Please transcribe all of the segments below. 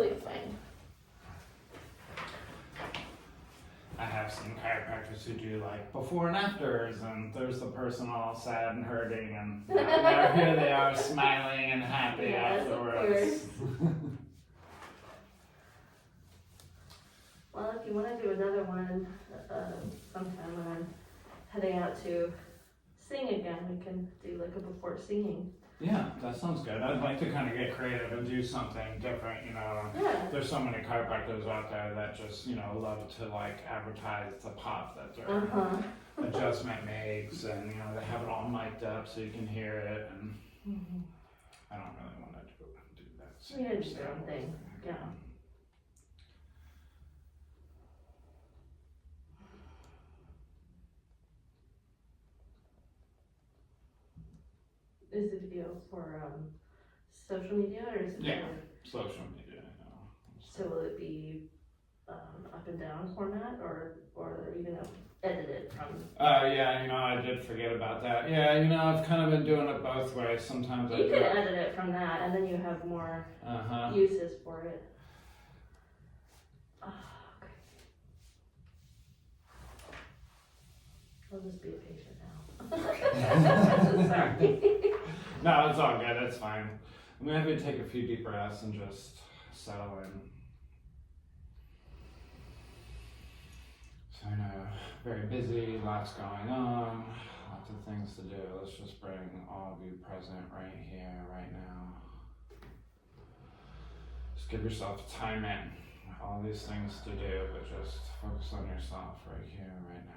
totally fine. I have seen chiropractors who do like before and afters, and there's the person all sad and hurting, and now here they are smiling and happy Yes, of afterwards. Well, if you want to do another one sometime when I'm heading out to sing again, we can do like a before singing. Yeah, that sounds good. I'd like to kind of get creative and do something different, you know. Yeah. There's so many chiropractors out there that just, you know, love to like advertise the pop that their adjustment makes, and, you know, they have it all mic'd up so you can hear it, and I don't really want to do that. So you do your own thing, yeah. Is the video for social media, or is it Social media, you know. So will it be up and down format, or are you gonna edit it from? Yeah, you know, I did forget about that. Yeah, you know, I've kind of been doing it both ways. Sometimes You can edit it from that, and then you have more uses for it. Oh, okay. I'll just be a patient now. Sorry. No, it's all good. It's fine. I'm gonna have you take a few deep breaths and just settle in. So I know, very busy, lots going on, lots of things to do. Let's just bring all of you present right here, right now. Just give yourself time in. All these things to do, but just focus on yourself right here, right now.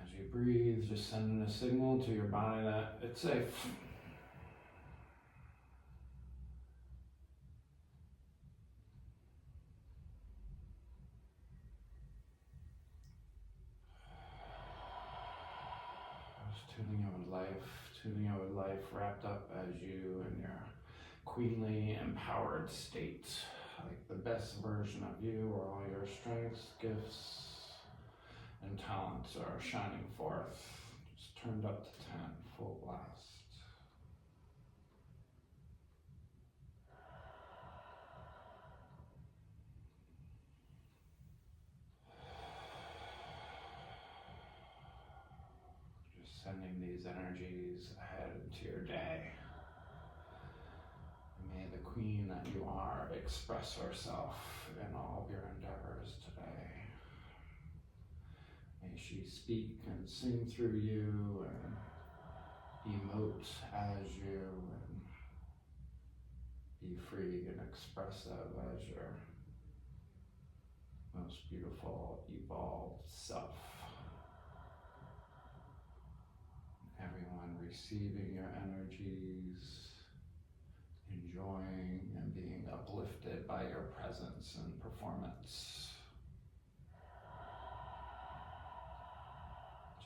As you breathe, just sending a signal to your body that it's safe. Just tuning in with life wrapped up as you and your queenly, empowered state, like the best version of you, where all your strengths, gifts, and talents are shining forth, just turned up to 10, full blast. Just sending these energies ahead into your day. May the queen that you are express herself in all of your endeavors today. May she speak and sing through you and emote as you, and be free and expressive as your most beautiful, evolved self. Everyone receiving your energies, enjoying and being uplifted by your presence and performance.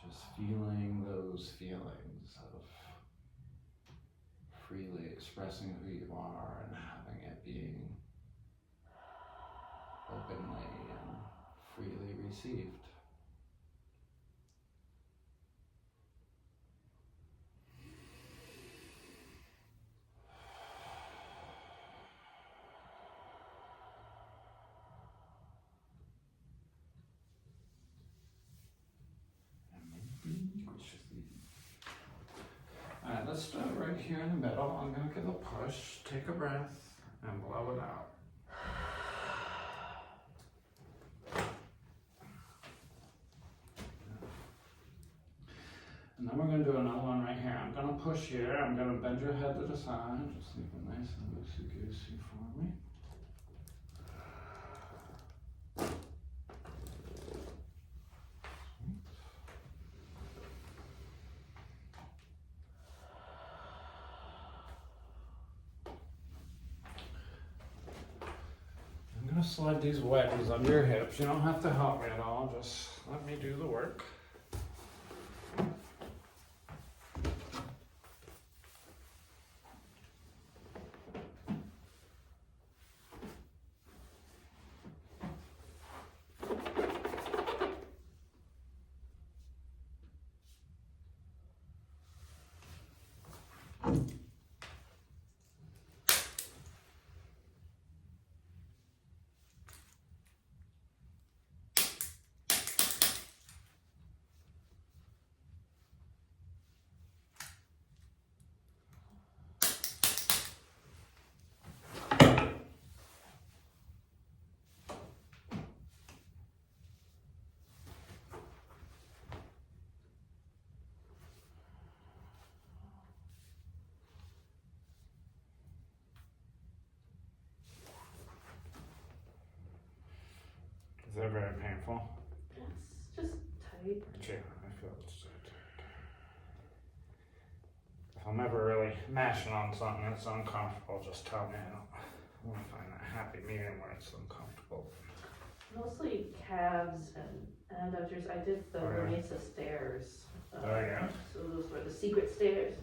Just feeling those feelings of freely expressing who you are and having it being openly and freely received. Alright, let's start right here in the middle. I'm going to give a push, take a breath, and blow it out. And then we're going to do another one right here. I'm going to push here. I'm going to bend your head to the side. Just leave it nice and loosey-goosey for me. I'm going to slide these wedges under your hips. You don't have to help me at all. Just let me do the work. painful? It's just tight. Yeah, I feel it's so tight. If I'm ever really mashing on something that's uncomfortable, just tell me. I want to find that happy medium where it's uncomfortable. Mostly calves and adductors. I did the Oh, yeah. Mesa stairs. Oh, yeah. So those were the secret stairs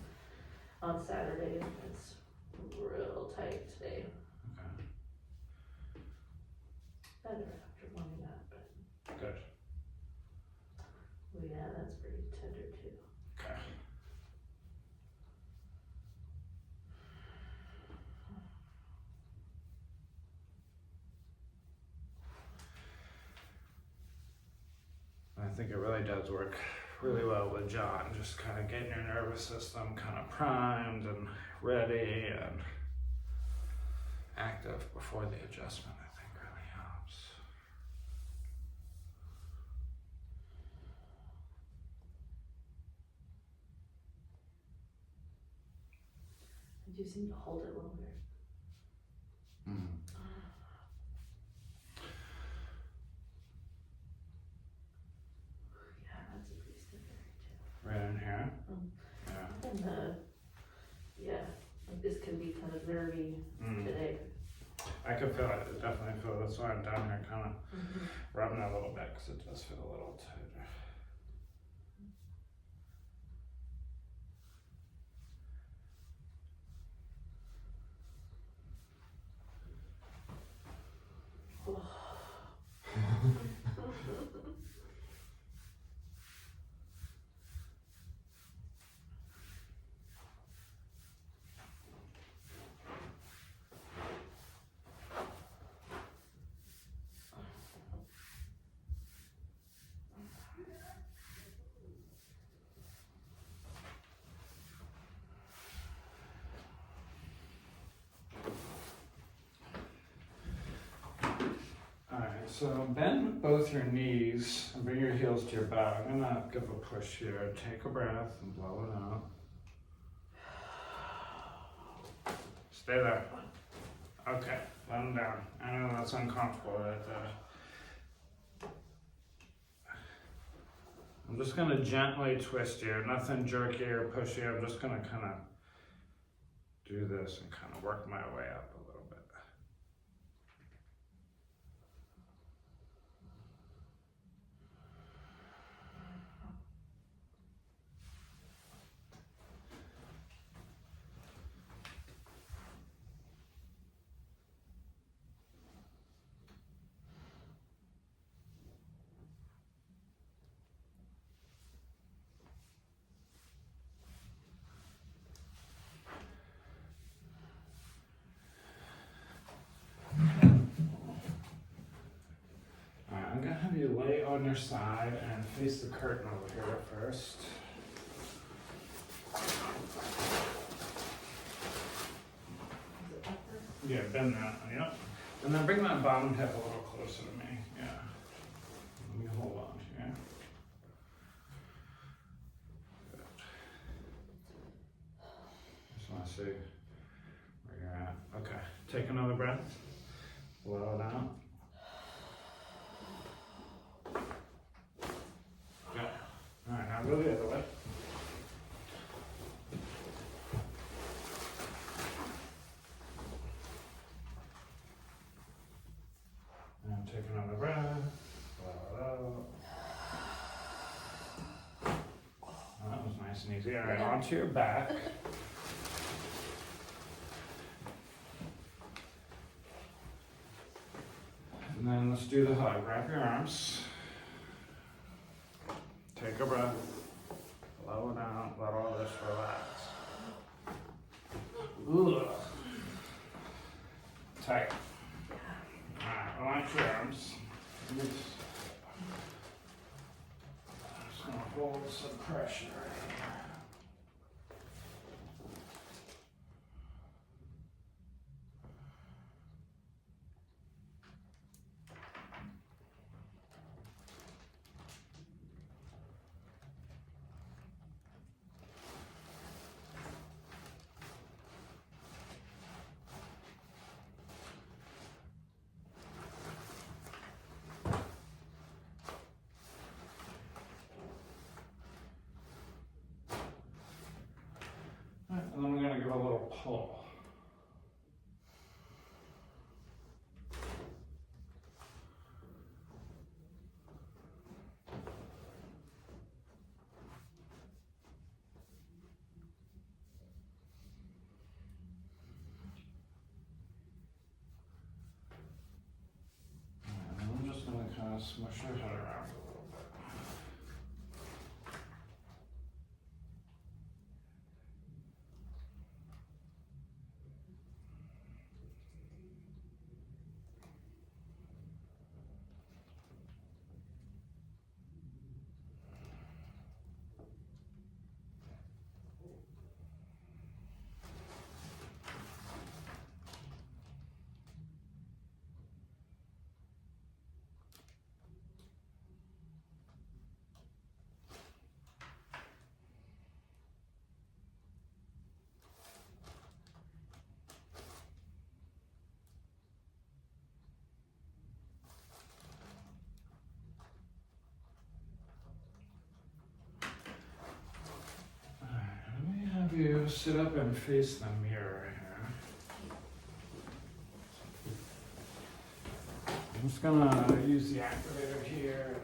on Saturday. And it's real tight today. Okay. Better after warming up, but Good. oh yeah, that's pretty tender too. Okay. I think it really does work really well with John, just kind of getting your nervous system kind of primed and ready and active before the adjustment, I think really helps. I do seem to hold it longer. Mm-hmm. Yeah, that's a pretty stiff area too. Right in here? Yeah. And yeah, like this can be kind of nervy today. I could feel it, definitely feel it. That's why I'm down here kind of rubbing it a little bit because it does feel a little tighter. Alright, so bend both your knees and bring your heels to your back. I'm gonna give a push here. Take a breath and blow it out. Stay there. Okay, let them down. I know that's uncomfortable right there. I'm just gonna gently twist you, nothing jerky or pushy. I'm just gonna kind of do this and kind of work my way up a little bit. I'm gonna have you lay on your side and face the curtain over here first. Yeah, bend that, yep. And then bring that bottom hip a little closer to me, yeah. Let me hold on here. Good. Just wanna see where you're at. Okay, take another breath. Blow it out. Alright, now go the other way. And take another breath. Blow it out. Oh, that was nice and easy. Alright, onto your back. And then let's do the hug. Wrap your arms. Take a breath, blow it out, let all this relax. Ugh. Tight. Alright, relax your arms. I'm just gonna hold some pressure right here. little pull. And I'm just going to kind of smush your head around a little bit. Let me have you sit up and face the mirror here. I'm just gonna use the activator here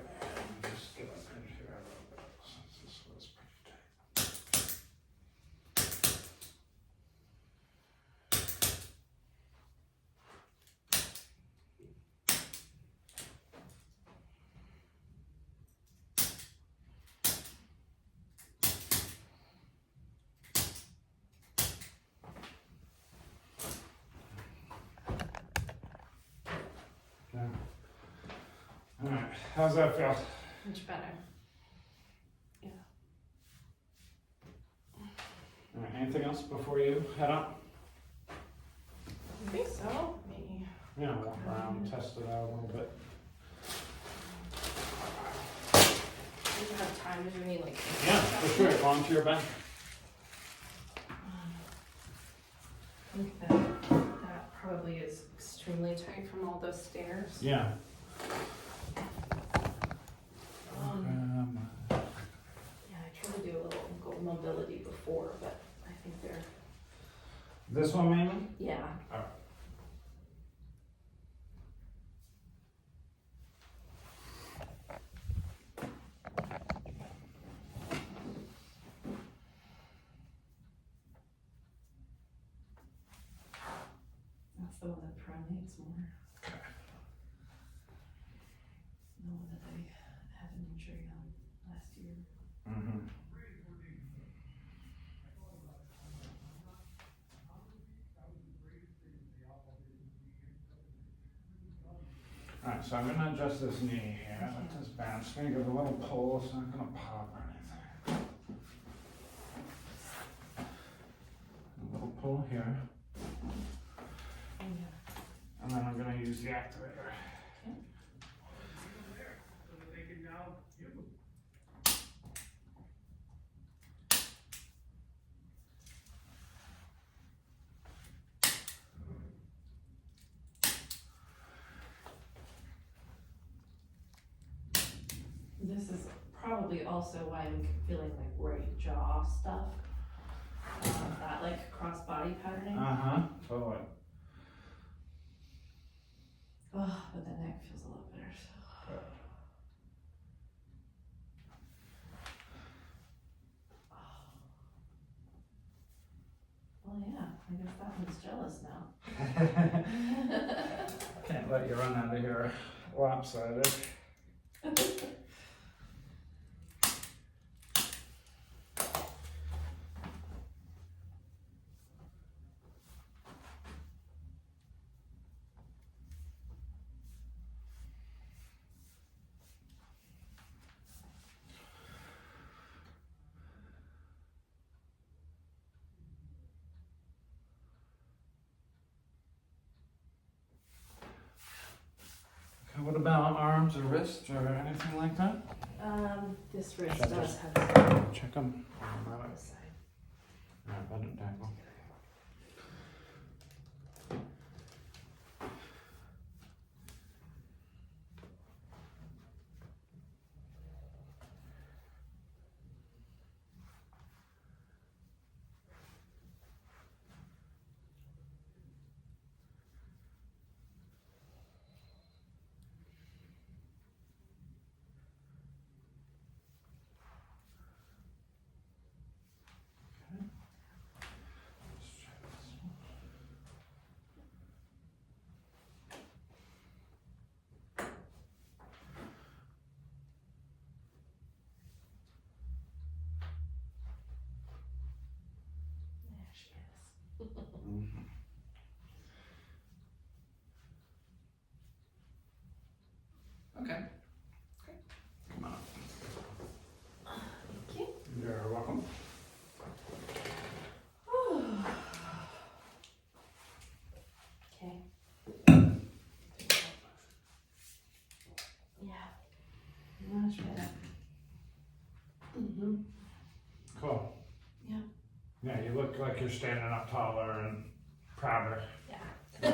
and just get up in here a little bit since this was pretty tight. Okay. All right, how's that feel? Much better. Yeah. All right, anything else before you head out? I think so. Maybe. Yeah, walk around, test it out a little bit. Do you have time to do any like? Yeah, for sure. Go onto your back. I think that probably is extremely tight from all those stairs. Yeah. Yeah, I tried to do a little ankle mobility before, but I think they're, This one mainly? yeah. All right. That's the one that pronates more. Okay. The one that I had an injury on last year. Mm-hmm. All right, so I'm gonna adjust this knee here. Let this bounce. Just gonna give it a little pull. It's not gonna pop or anything. A little pull here, Oh, yeah. and then I'm gonna use the activator. This is probably also why I'm feeling like right jaw stuff. That like cross body patterning. Uh-huh. Totally. Oh, but the neck feels a lot better. So. Well, yeah, I guess that one's jealous now. Can't let you run out of here lopsided. Okay, what about arms or wrists or anything like that? This wrist Check does it. have Check them. on this side. Alright, let it dangle. Much better. Mm-hmm. Cool. Yeah. Yeah, you look like you're standing up taller and prouder. Yeah.